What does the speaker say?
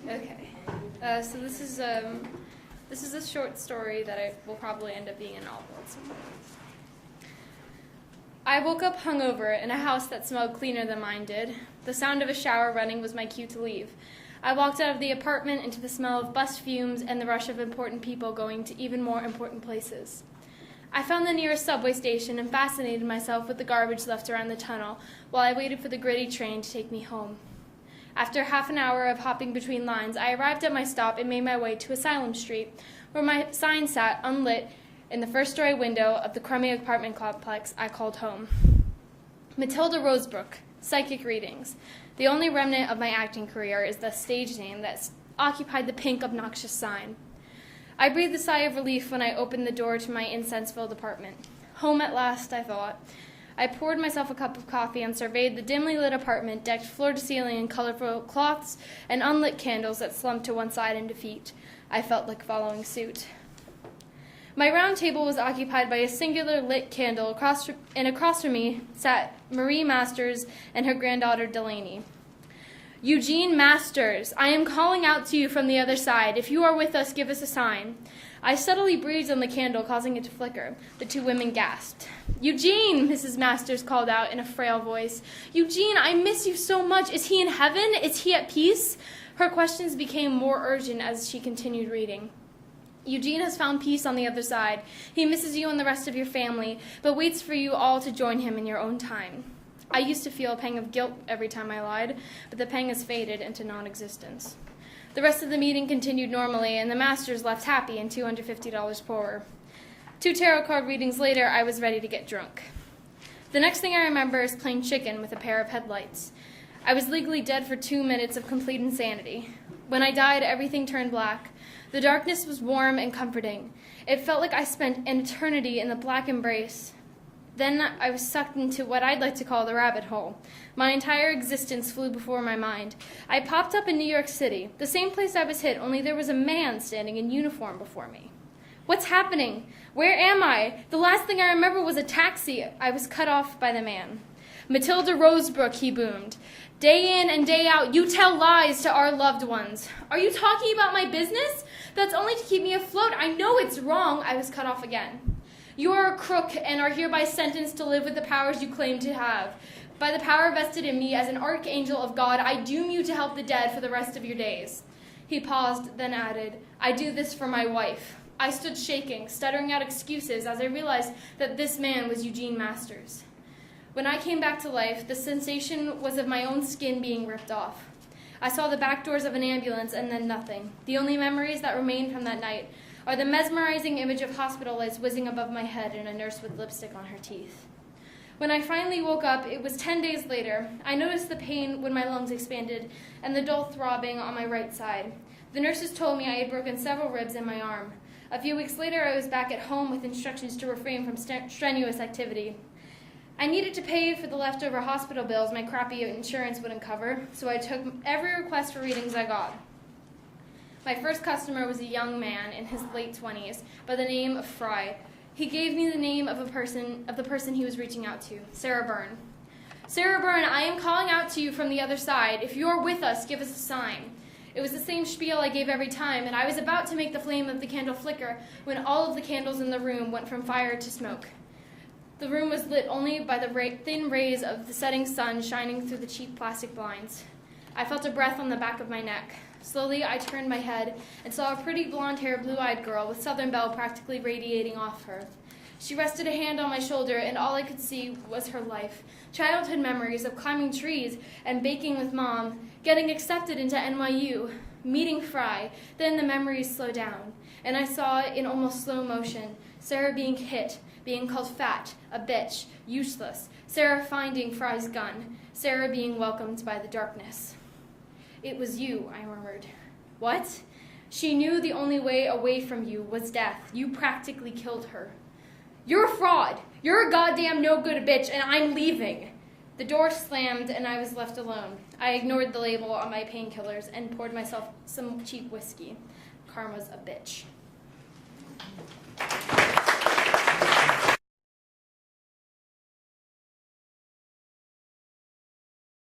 Okay. So this is a short story that will probably end up being a novel at some point. I woke up hungover in a house that smelled cleaner than mine did. The sound of a shower running was my cue to leave. I walked out of the apartment into the smell of bus fumes and the rush of important people going to even more important places. I found the nearest subway station and fascinated myself with the garbage left around the tunnel while I waited for the gritty train to take me home. After half an hour of hopping between lines, I arrived at my stop and made my way to Asylum Street, where my sign sat unlit in the first-story window of the crummy apartment complex I called home. Matilda Rosebrook, Psychic Readings. The only remnant of my acting career is the stage name that occupied the pink, obnoxious sign. I breathed a sigh of relief when I opened the door to my incense-filled apartment. Home at last, I thought. I poured myself a cup of coffee and surveyed the dimly lit apartment, decked floor to ceiling in colorful cloths and unlit candles that slumped to one side in defeat. I felt like following suit. My round table was occupied by a singular lit candle, and across from me sat Marie Masters and her granddaughter Delaney. Eugene Masters, I am calling out to you from the other side. If you are with us, give us a sign. I subtly breathed on the candle, causing it to flicker. The two women gasped. Eugene, Mrs. Masters called out in a frail voice. Eugene, I miss you so much. Is he in heaven? Is he at peace? Her questions became more urgent as she continued reading. Eugene has found peace on the other side. He misses you and the rest of your family, but waits for you all to join him in your own time. I used to feel a pang of guilt every time I lied, but the pang has faded into non-existence. The rest of the meeting continued normally, and the Masters left happy and $250 poorer. 2 tarot card readings later, I was ready to get drunk. The next thing I remember is playing chicken with a pair of headlights. I was legally dead for 2 minutes of complete insanity. When I died, everything turned black. The darkness was warm and comforting. It felt like I spent an eternity in the black embrace. Then I was sucked into what I'd like to call the rabbit hole. My entire existence flew before my mind. I popped up in New York City, the same place I was hit, only there was a man standing in uniform before me. What's happening? Where am I? The last thing I remember was a taxi. I was cut off by the man. Matilda Rosebrook, he boomed. Day in and day out, you tell lies to our loved ones. Are you talking about my business? That's only to keep me afloat. I know it's wrong. I was cut off again. You are a crook and are hereby sentenced to live with the powers you claim to have. By the power vested in me as an archangel of God, I doom you to help the dead for the rest of your days. He paused, then added, I do this for my wife. I stood shaking, stuttering out excuses as I realized that this man was Eugene Masters. When I came back to life, the sensation was of my own skin being ripped off. I saw the back doors of an ambulance and then nothing. The only memories that remain from that night are the mesmerizing image of hospital lights whizzing above my head and a nurse with lipstick on her teeth. When I finally woke up, it was 10 days later. I noticed the pain when my lungs expanded and the dull throbbing on my right side. The nurses told me I had broken several ribs in my arm. A few weeks later, I was back at home with instructions to refrain from strenuous activity. I needed to pay for the leftover hospital bills my crappy insurance wouldn't cover, so I took every request for readings I got. My first customer was a young man in his late 20s by the name of Fry. He gave me the name of the person he was reaching out to, Sarah Byrne. Sarah Byrne, I am calling out to you from the other side. If you are with us, give us a sign. It was the same spiel I gave every time, and I was about to make the flame of the candle flicker when all of the candles in the room went from fire to smoke. The room was lit only by the thin rays of the setting sun shining through the cheap plastic blinds. I felt a breath on the back of my neck. Slowly, I turned my head and saw a pretty blonde-haired, blue-eyed girl with Southern Belle practically radiating off her. She rested a hand on my shoulder, and all I could see was her life. Childhood memories of climbing trees and baking with Mom, getting accepted into NYU, meeting Fry. Then the memories slowed down, and I saw in almost slow motion Sarah being hit, being called fat, a bitch, useless, Sarah finding Fry's gun, Sarah being welcomed by the darkness. It was you, I murmured. What? She knew the only way away from you was death. You practically killed her. You're a fraud. You're a goddamn no-good bitch, and I'm leaving. The door slammed, and I was left alone. I ignored the label on my painkillers and poured myself some cheap whiskey. Karma's a bitch.